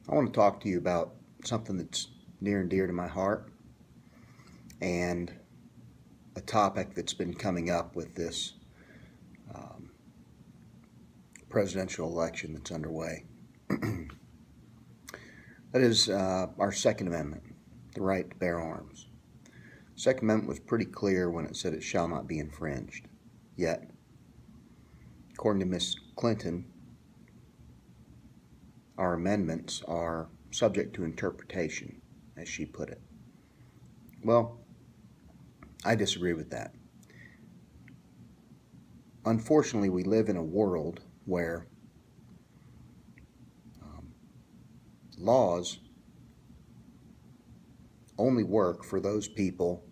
I want to talk to you about something that's near and dear to my heart and a topic that's been coming up with this um, presidential election that's underway. That is our Second Amendment, the right to bear arms. The Second Amendment was pretty clear when it said it shall not be infringed. Yet, according to Ms. Clinton, our amendments are subject to interpretation, as she put it. Well, I disagree with that. Unfortunately, we live in a world where laws only work for those people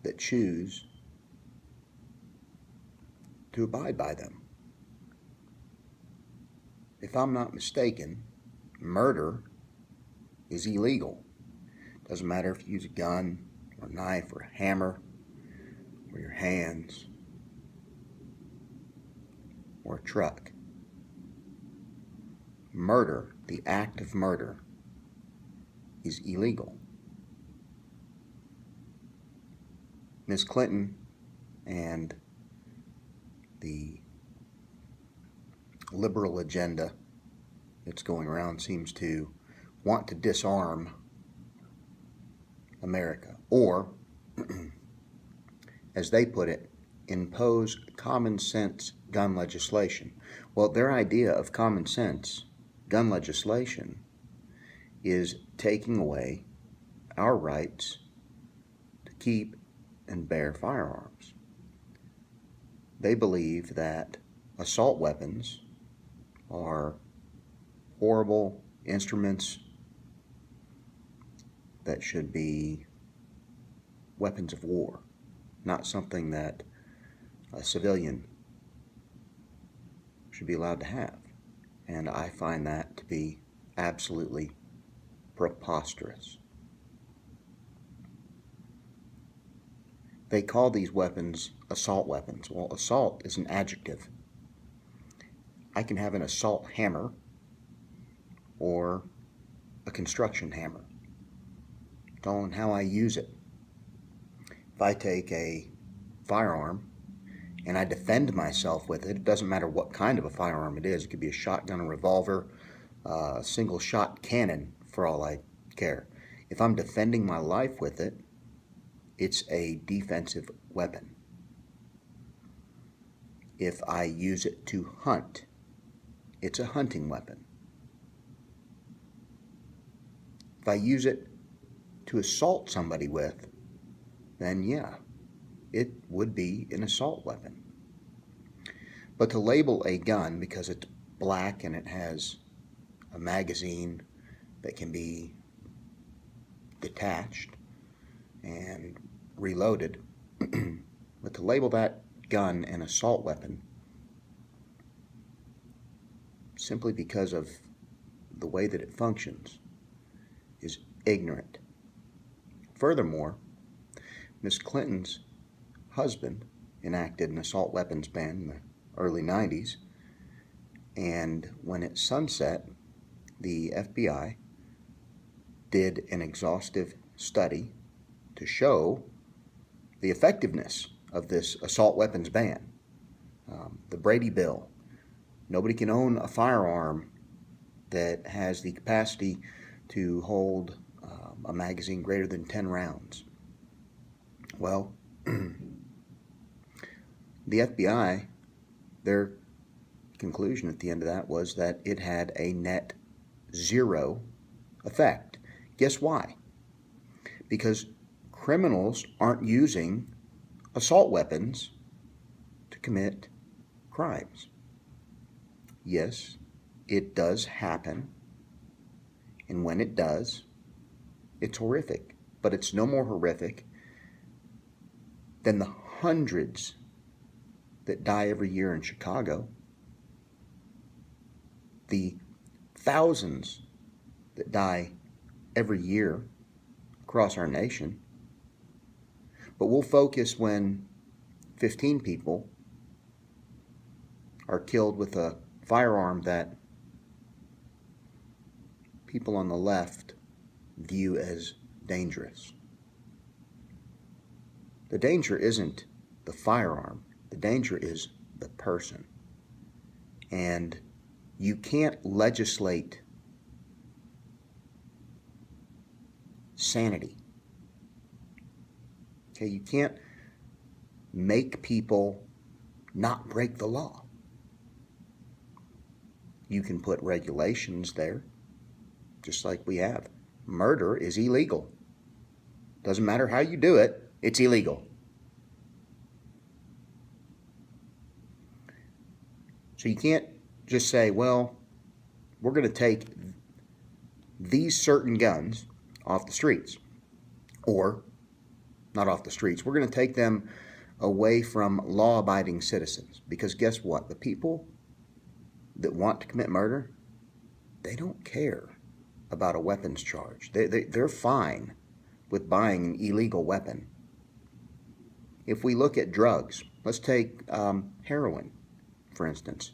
that choose to abide by them. If I'm not mistaken, murder is illegal. Doesn't matter if you use a gun or a knife or a hammer or your hands or a truck. Murder, the act of murder, is illegal. Ms. Clinton and the liberal agenda that's going around seems to want to disarm America, or, as they put it, impose common sense gun legislation. Well, their idea of common sense gun legislation is taking away our rights to keep and bear firearms. They believe that assault weapons are horrible instruments that should be weapons of war, not something that a civilian should be allowed to have. And I find that to be absolutely preposterous. They call these weapons assault weapons. Well, assault is an adjective. I can have an assault hammer or a construction hammer. It's all in how I use it. If I take a firearm and I defend myself with it, it doesn't matter what kind of a firearm it is. It could be a shotgun, a revolver, a single shot cannon, for all I care. If I'm defending my life with it, it's a defensive weapon. If I use it to hunt, it's a hunting weapon. If I use it to assault somebody with, then yeah, it would be an assault weapon. But to label a gun because it's black and it has a magazine that can be detached and reloaded, but to label that gun an assault weapon simply because of the way that it functions is ignorant. Furthermore, Ms. Clinton's husband enacted an assault weapons ban in the early 90s, and when it sunset, the FBI did an exhaustive study to show the effectiveness of this assault weapons ban. The Brady Bill. Nobody can own a firearm that has the capacity to hold a magazine greater than 10 rounds. Well, the FBI, their conclusion at the end of that was that it had a net zero effect. Guess why? Because criminals aren't using assault weapons to commit crimes. Yes, it does happen, and when it does, it's horrific, but it's no more horrific than the hundreds that die every year in Chicago, the thousands that die every year across our nation. But we'll focus when 15 people are killed with a firearm that people on the left view as dangerous. The danger isn't the firearm. The danger is the person. And you can't legislate sanity. Okay, you can't make people not break the law. You can put regulations there, just like we have. Murder is illegal. Doesn't matter how you do it, it's illegal. So you can't just say, well, we're going to take these certain guns off the streets. Or, not off the streets, we're going to take them away from law-abiding citizens. Because guess what? The people that want to commit murder, they don't care about a weapons charge. They're fine with buying an illegal weapon. If we look at drugs, let's take heroin, for instance.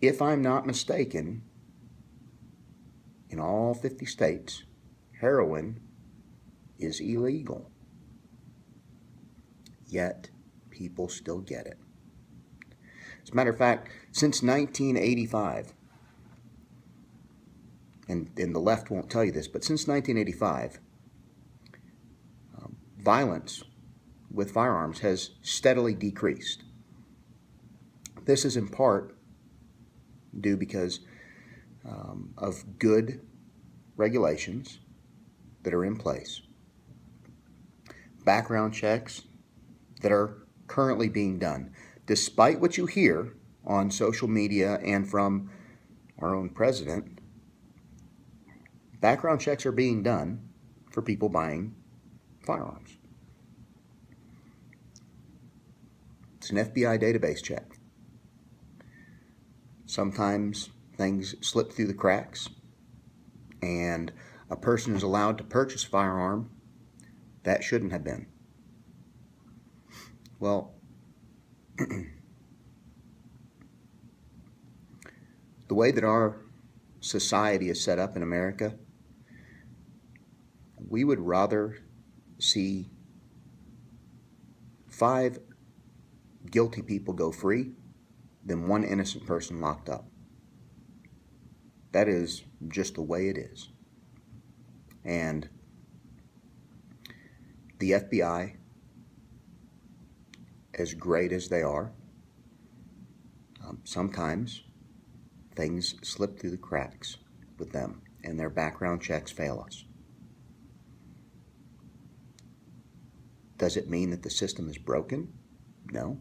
If I'm not mistaken, in all 50 states, heroin is illegal. Yet, people still get it. As a matter of fact, since 1985, and the left won't tell you this, but since 1985, violence with firearms has steadily decreased. This is in part due because of good regulations that are in place, background checks that are currently being done. Despite what you hear on social media and from our own president, background checks are being done for people buying firearms. It's an FBI database check. Sometimes things slip through the cracks and a person is allowed to purchase a firearm that shouldn't have been. Well, the way that our society is set up in America, we would rather see 5 guilty people go free than 1 innocent person locked up. That is just the way it is. And the FBI, as great as they are, sometimes things slip through the cracks with them and their background checks fail us. Does it mean that the system is broken? No.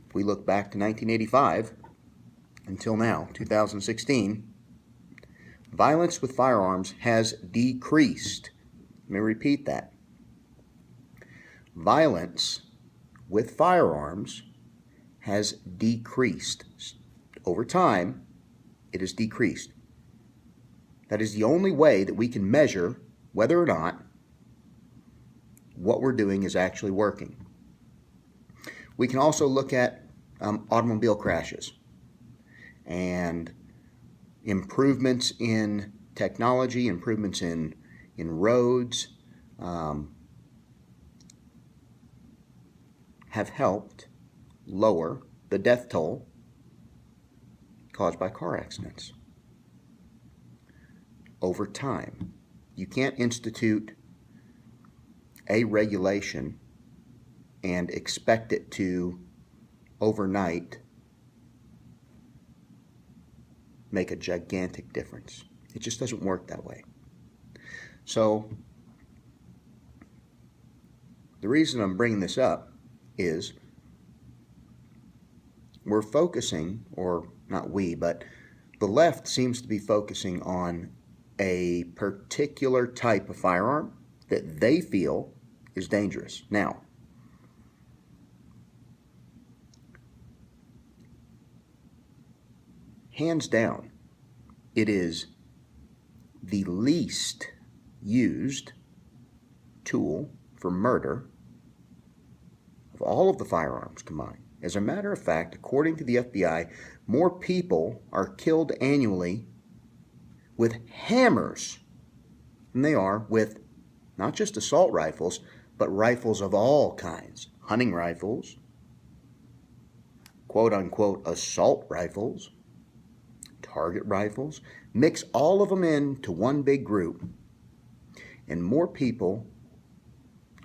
If we look back to 1985 until now, 2016, violence with firearms has decreased. Let me repeat that. Violence with firearms has decreased. Over time, it has decreased. That is the only way that we can measure whether or not what we're doing is actually working. We can also look at automobile crashes and improvements in technology, improvements in roads, have helped lower the death toll caused by car accidents. Over time, you can't institute a regulation and expect it to overnight make a gigantic difference. It just doesn't work that way. So the reason I'm bringing this up is we're focusing, or not we, but the left seems to be focusing on a particular type of firearm that they feel is dangerous. Now, hands down, it is the least used tool for murder of all of the firearms combined. As a matter of fact, according to the FBI, more people are killed annually with hammers than they are with not just assault rifles, but rifles of all kinds. Hunting rifles, quote-unquote assault rifles, target rifles. Mix all of them into one big group, and more people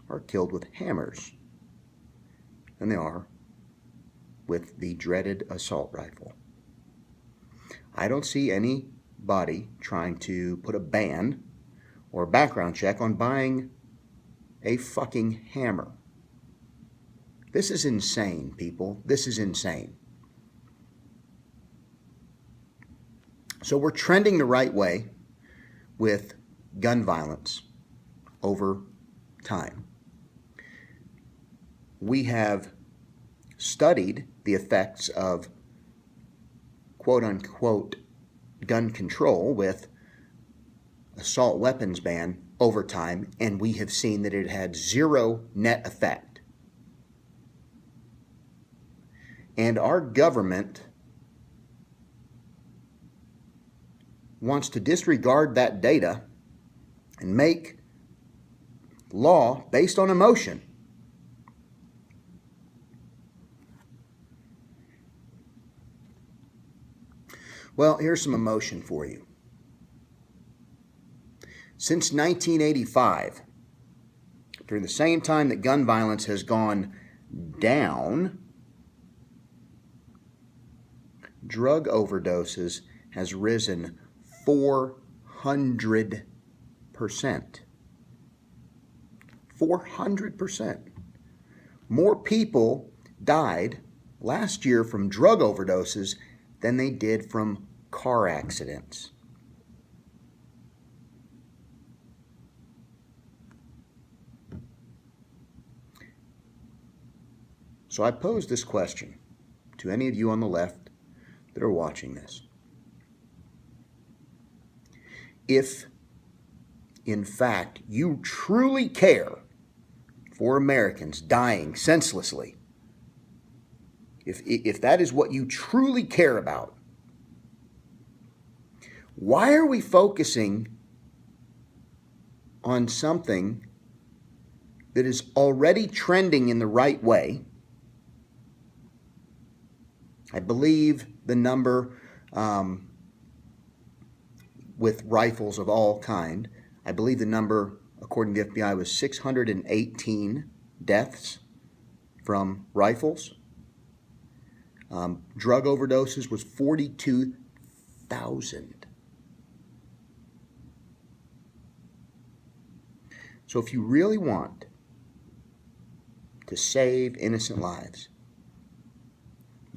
are killed with hammers than they are with the dreaded assault rifle. I don't see anybody trying to put a ban or a background check on buying a fucking hammer. This is insane, people. This is insane. So we're trending the right way with gun violence over time. We have studied the effects of quote-unquote gun control with assault weapons ban over time, and we have seen that it had zero net effect. And our government wants to disregard that data and make law based on emotion. Well, here's some emotion for you. Since 1985, during the same time that gun violence has gone down, drug overdoses has risen 400%. 400%. More people died last year from drug overdoses than they did from car accidents. So I pose this question to any of you on the left that are watching this. If, in fact, you truly care for Americans dying senselessly, if that is what you truly care about, why are we focusing on something that is already trending in the right way? I believe the number with rifles of all kind, I believe the number, according to the FBI, was 618 deaths from rifles. Drug overdoses was 42,000. So if you really want to save innocent lives,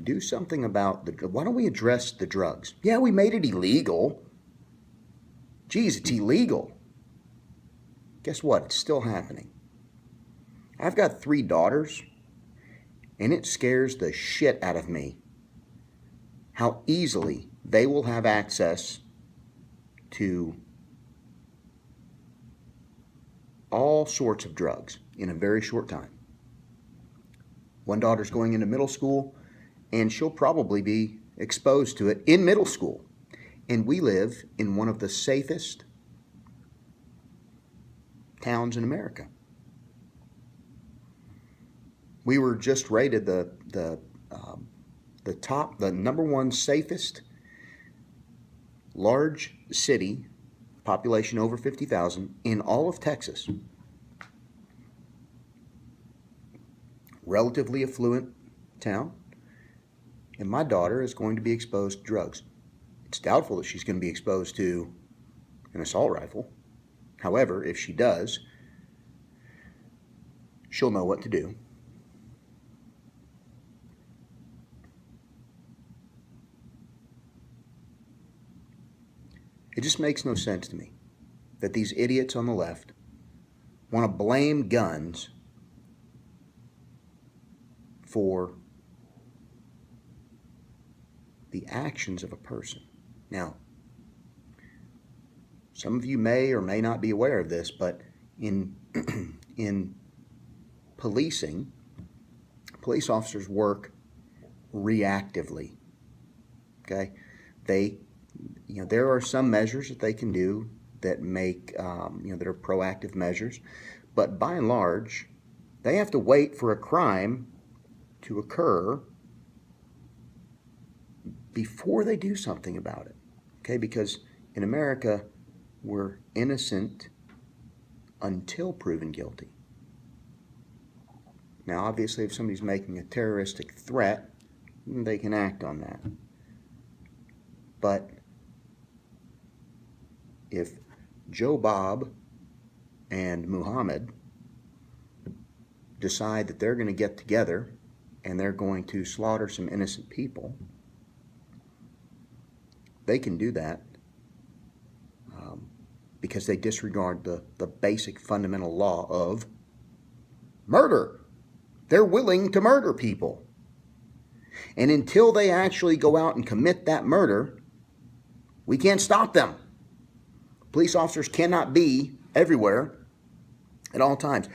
do something about why don't we address the drugs? Yeah, we made it illegal. Geez, it's illegal. Guess what? It's still happening. I've got 3 daughters, and it scares the shit out of me how easily they will have access to all sorts of drugs in a very short time. One daughter's going into middle school, and she'll probably be exposed to it in middle school. And we live in one of the safest towns in America. We were just rated the number 1 safest large city, population over 50,000 in all of Texas. Relatively affluent town. And my daughter is going to be exposed to drugs. It's doubtful that she's going to be exposed to an assault rifle. However, if she does, she'll know what to do. It just makes no sense to me that these idiots on the left want to blame guns for the actions of a person. Now, some of you may or may not be aware of this, but in policing, police officers work reactively. Okay? They there are some measures that they can do that make, that are proactive measures, but by and large, they have to wait for a crime to occur before they do something about it. Okay, because in America, we're innocent until proven guilty. Now, obviously, if somebody's making a terroristic threat, they can act on that. But if Joe Bob and Muhammad decide that they're going to get together and they're going to slaughter some innocent people, they can do that because they disregard the basic fundamental law of murder. They're willing to murder people. And until they actually go out and commit that murder, we can't stop them. Police officers cannot be everywhere at all times.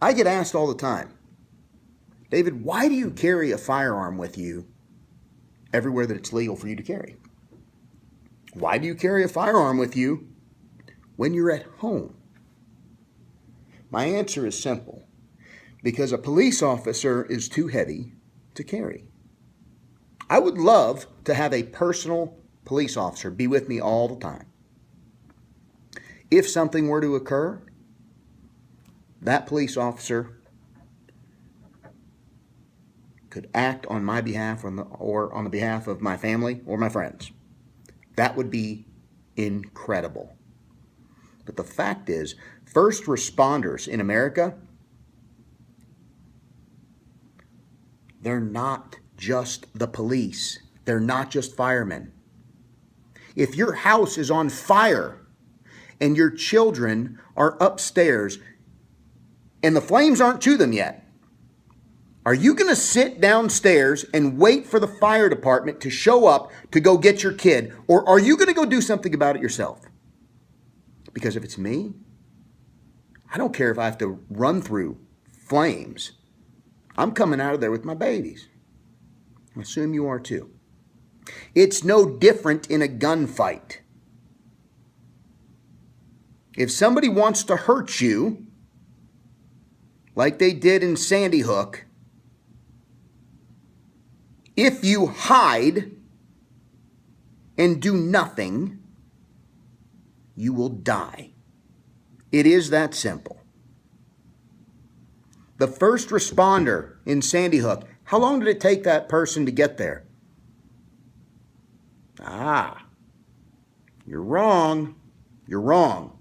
I get asked all the time, David, why do you carry a firearm with you everywhere that it's legal for you to carry? Why do you carry a firearm with you when you're at home? My answer is simple. Because a police officer is too heavy to carry. I would love to have a personal police officer be with me all the time. If something were to occur, that police officer could act on my behalf or on the behalf of my family or my friends. That would be incredible. But the fact is, first responders in America, they're not just the police. They're not just firemen. If your house is on fire and your children are upstairs and the flames aren't to them yet, are you going to sit downstairs and wait for the fire department to show up to go get your kid? Or are you going to go do something about it yourself? Because if it's me, I don't care if I have to run through flames. I'm coming out of there with my babies. I assume you are too. It's no different in a gunfight. If somebody wants to hurt you, like they did in Sandy Hook, if you hide and do nothing, you will die. It is that simple. The first responder in Sandy Hook, how long did it take that person to get there? You're wrong. You're wrong.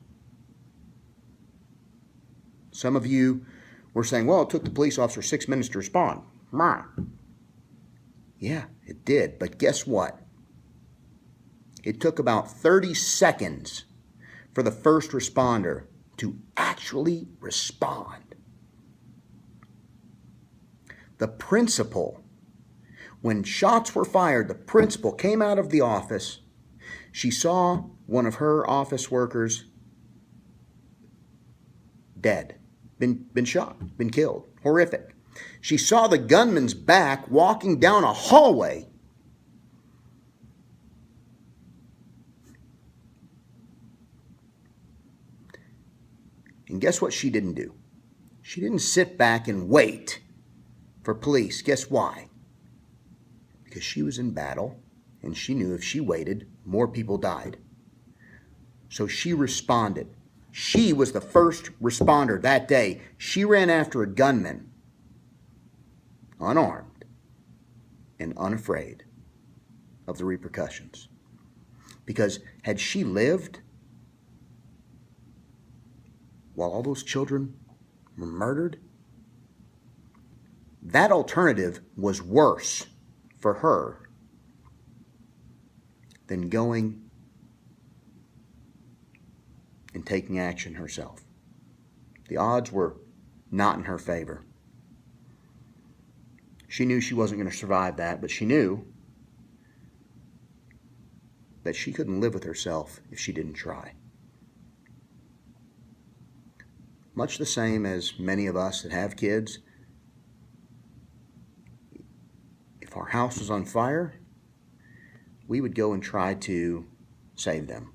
Some of you were saying, well, it took the police officer 6 minutes to respond. Yeah, it did. But guess what? It took about 30 seconds for the first responder to actually respond. The principal, when shots were fired, the principal came out of the office. She saw one of her office workers dead, been shot, been killed. Horrific. She saw the gunman's back walking down a hallway. And guess what she didn't do? She didn't sit back and wait for police. Guess why? Because she was in battle, and she knew if she waited, more people died. So she responded. She was the first responder that day. She ran after a gunman, unarmed and unafraid of the repercussions. Because had she lived while all those children were murdered, that alternative was worse for her than going and taking action herself. The odds were not in her favor. She knew she wasn't going to survive that, but she knew that she couldn't live with herself if she didn't try. Much the same as many of us that have kids. If our house was on fire, we would go and try to save them.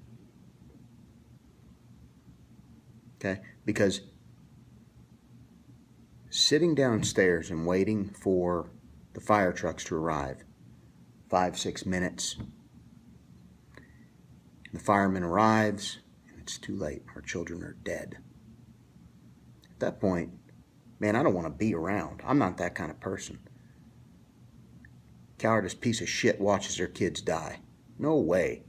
Okay? Because sitting downstairs and waiting for the fire trucks to arrive, 5-6 minutes, the fireman arrives, and it's too late. Our children are dead. At that point, man, I don't want to be around. I'm not that kind of person. Cowardice piece of shit watches their kids die. No way.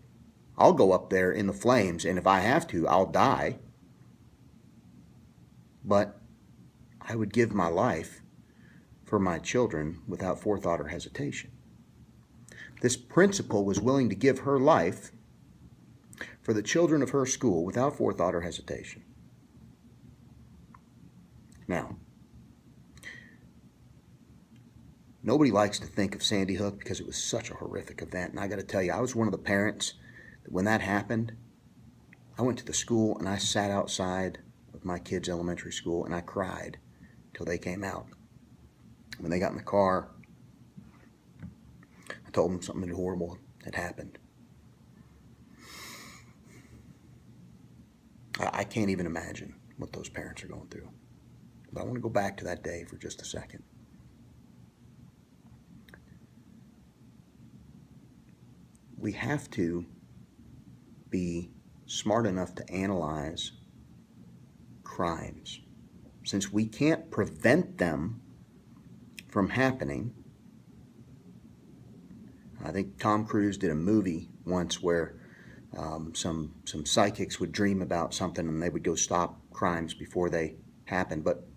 I'll go up there in the flames, and if I have to, I'll die. But I would give my life for my children without forethought or hesitation. This principal was willing to give her life for the children of her school without forethought or hesitation. Now, nobody likes to think of Sandy Hook because it was such a horrific event. And I got to tell you, I was one of the parents that when that happened, I went to the school and I sat outside of my kids' elementary school and I cried till they came out. When they got in the car, I told them something horrible had happened. I can't even imagine what those parents are going through. But I want to go back to that day for just a second. We have to be smart enough to analyze crimes. Since we can't prevent them from happening, I think Tom Cruise did a movie once where some psychics would dream about something and they would go stop crimes before they happen, but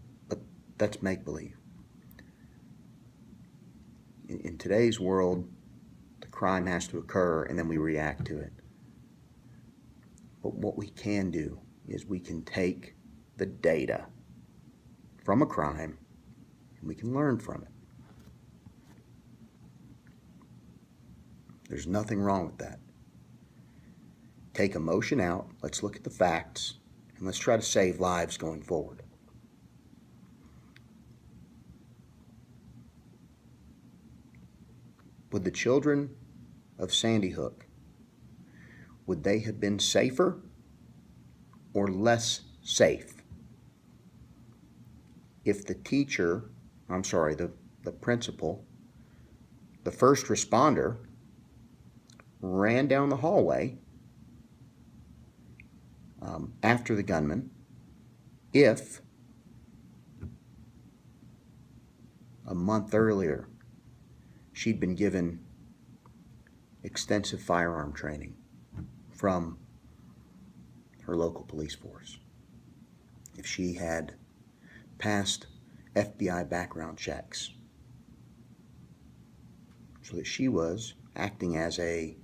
that's make-believe. In today's world, the crime has to occur and then we react to it. But what we can do is we can take the data from a crime and we can learn from it. There's nothing wrong with that. Take emotion out, let's look at the facts, and let's try to save lives going forward. Would the children of Sandy Hook, would they have been safer or less safe if the principal, the first responder, ran down the hallway after the gunman, if a month earlier she'd been given extensive firearm training from her local police force, if she had passed FBI background checks, so that she was acting as an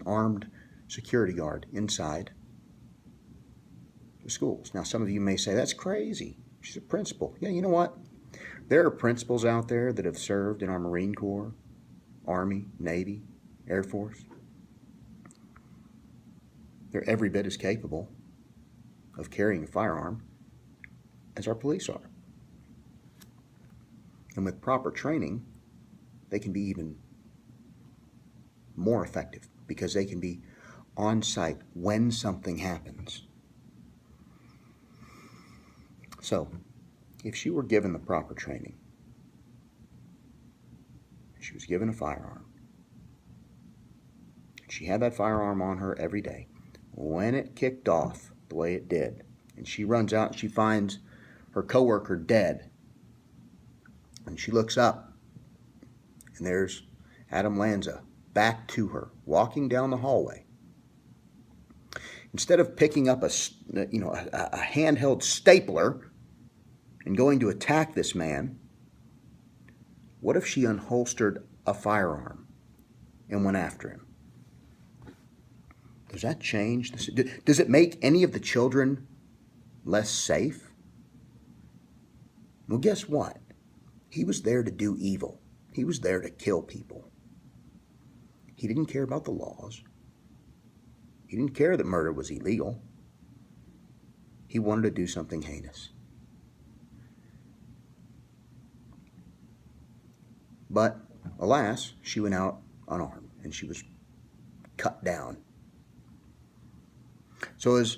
armed security guard inside the schools. Now, some of you may say, that's crazy. She's a principal. Yeah, you know what? There are principals out there that have served in our Marine Corps, Army, Navy, Air Force. They're every bit as capable of carrying a firearm as our police are. And with proper training, they can be even more effective because they can be on site when something happens. So, if she were given the proper training, she was given a firearm, she had that firearm on her every day, when it kicked off the way it did, and she runs out and she finds her coworker dead, and she looks up, and there's Adam Lanza back to her, walking down the hallway. Instead of picking up a handheld stapler and going to attack this man, what if she unholstered a firearm and went after him? Does that change? Does it make any of the children less safe? Well, guess what? He was there to do evil. He was there to kill people. He didn't care about the laws. He didn't care that murder was illegal. He wanted to do something heinous. But, alas, she went out unarmed. and she was cut down. So as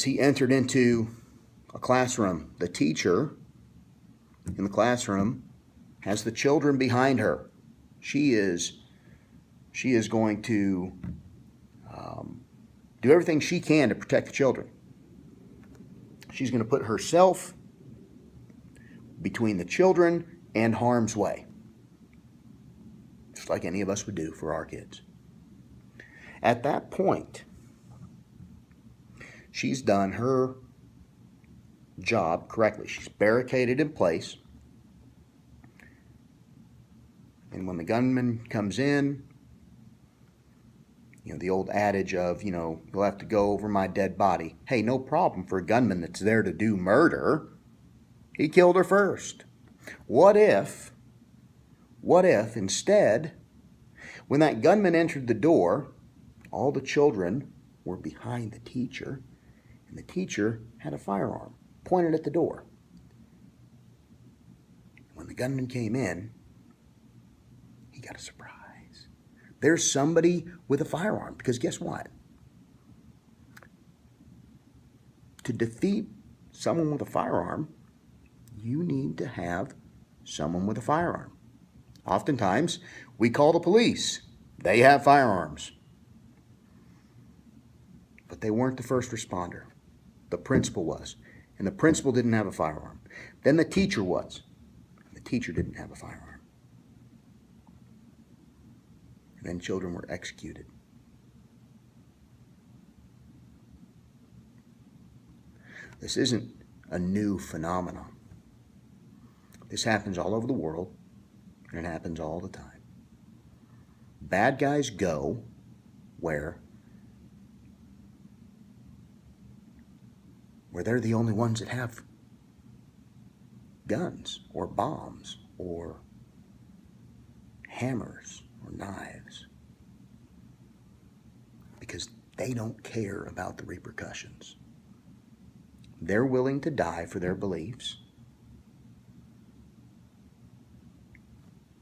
he entered into a classroom, the teacher in the classroom has the children behind her. She is going to do everything she can to protect the children. She's going to put herself between the children and harm's way, just like any of us would do for our kids. At that point, she's done her job correctly. She's barricaded in place. And when the gunman comes in, the old adage of, you'll have to go over my dead body. Hey, no problem for a gunman that's there to do murder. He killed her first. What if instead, when that gunman entered the door, all the children were behind the teacher, and the teacher had a firearm pointed at the door. When the gunman came in, he got a surprise. There's somebody with a firearm, because guess what? To defeat someone with a firearm, you need to have someone with a firearm. Oftentimes, we call the police. They have firearms. But they weren't the first responder. The principal was. And the principal didn't have a firearm. Then the teacher was. And the teacher didn't have a firearm. And then children were executed. This isn't a new phenomenon. This happens all over the world, and it happens all the time. Bad guys go where they're the only ones that have guns or bombs or hammers or knives, because they don't care about the repercussions. They're willing to die for their beliefs,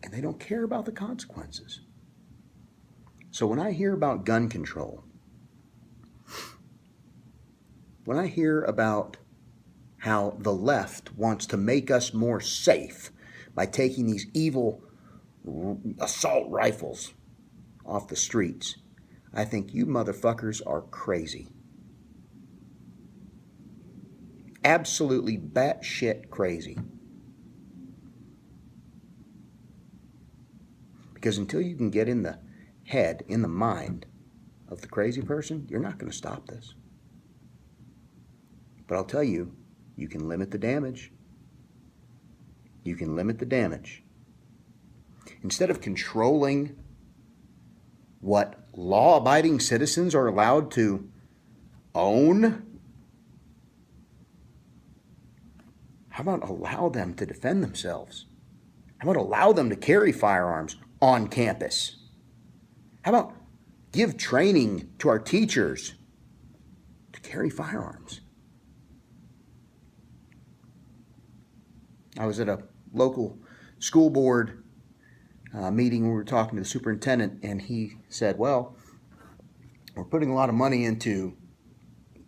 and they don't care about the consequences. So when I hear about gun control, when I hear about how the left wants to make us more safe by taking these evil assault rifles off the streets, I think you motherfuckers are crazy. Absolutely batshit crazy. Because until you can get in the head, in the mind of the crazy person, you're not going to stop this. But I'll tell you, you can limit the damage. You can limit the damage. Instead of controlling what law-abiding citizens are allowed to own, how about allow them to defend themselves? How about allow them to carry firearms on campus? How about give training to our teachers to carry firearms? I was at a local school board meeting where we were talking to the superintendent, and he said, well, we're putting a lot of money into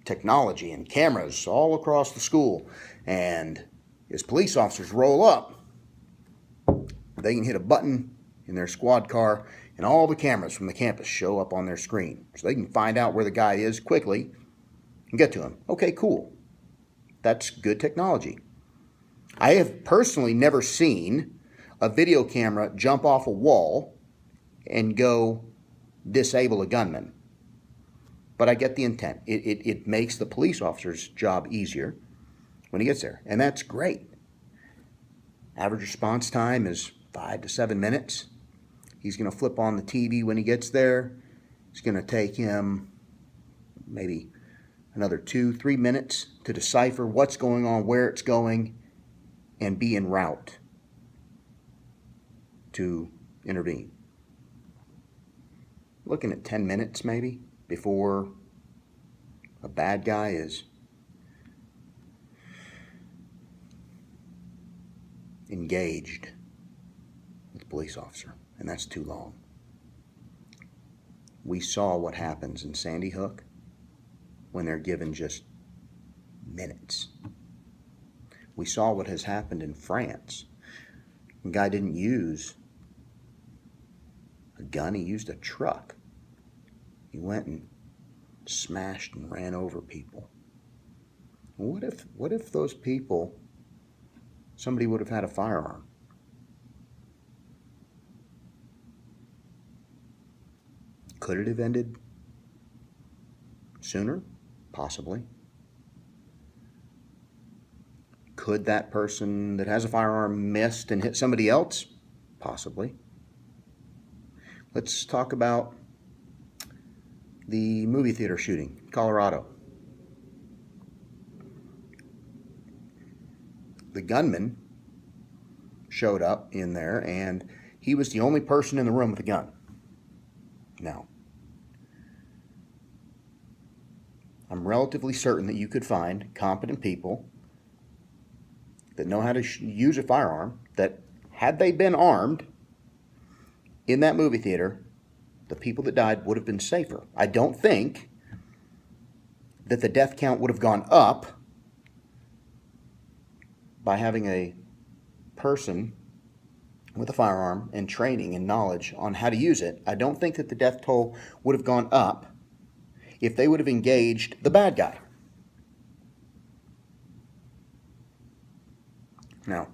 technology and cameras all across the school, and as police officers roll up, they can hit a button in their squad car and all the cameras from the campus show up on their screen, so they can find out where the guy is quickly and get to him. Okay, cool. That's good technology. I have personally never seen a video camera jump off a wall and go disable a gunman. But I get the intent. It makes the police officer's job easier when he gets there. And that's great. Average response time is 5 to 7 minutes. He's going to flip on the TV when he gets there. It's going to take him maybe another 2-3 minutes to decipher what's going on, where it's going, and be en route to intervene. Looking at 10 minutes maybe before a bad guy is engaged with the police officer. and that's too long. We saw what happens in Sandy Hook when they're given just minutes. We saw what has happened in France. The guy didn't use a gun, he used a truck. He went and smashed and ran over people. What if those people, somebody would have had a firearm? Could it have ended sooner? Possibly. Could that person that has a firearm missed and hit somebody else? Possibly. Let's talk about the movie theater shooting in Colorado. The gunman showed up in there, and he was the only person in the room with a gun. Now, I'm relatively certain that you could find competent people that know how to use a firearm that, had they been armed in that movie theater, the people that died would have been safer. I don't think that the death count would have gone up by having a person with a firearm and training and knowledge on how to use it. I don't think that the death toll would have gone up if they would have engaged the bad guy. Now,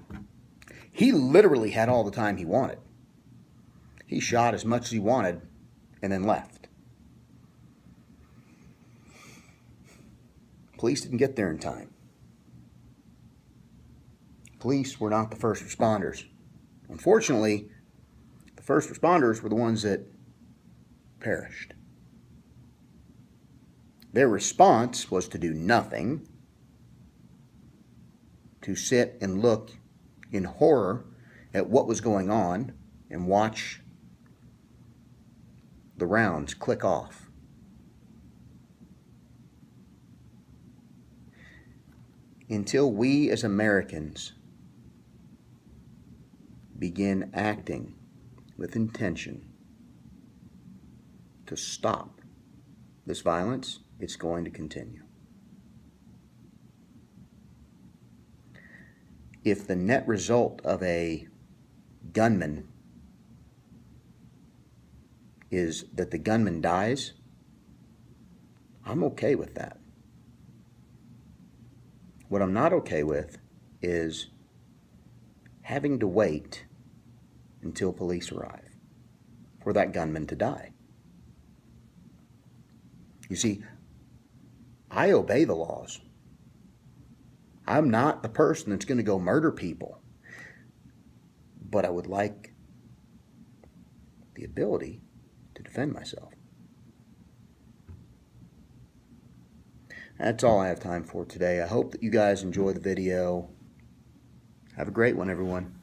he literally had all the time he wanted. He shot as much as he wanted and then left. Police didn't get there in time. Police were not the first responders. Unfortunately, the first responders were the ones that perished. Their response was to do nothing, to sit and look in horror at what was going on and watch the rounds click off. Until we as Americans begin acting with intention to stop this violence, it's going to continue. If the net result of a gunman is that the gunman dies, I'm okay with that. What I'm not okay with is having to wait until police arrive for that gunman to die. You see, I obey the laws. I'm not the person that's going to go murder people, but I would like the ability to defend myself. That's all I have time for today. I hope that you guys enjoy the video. Have a great one, everyone.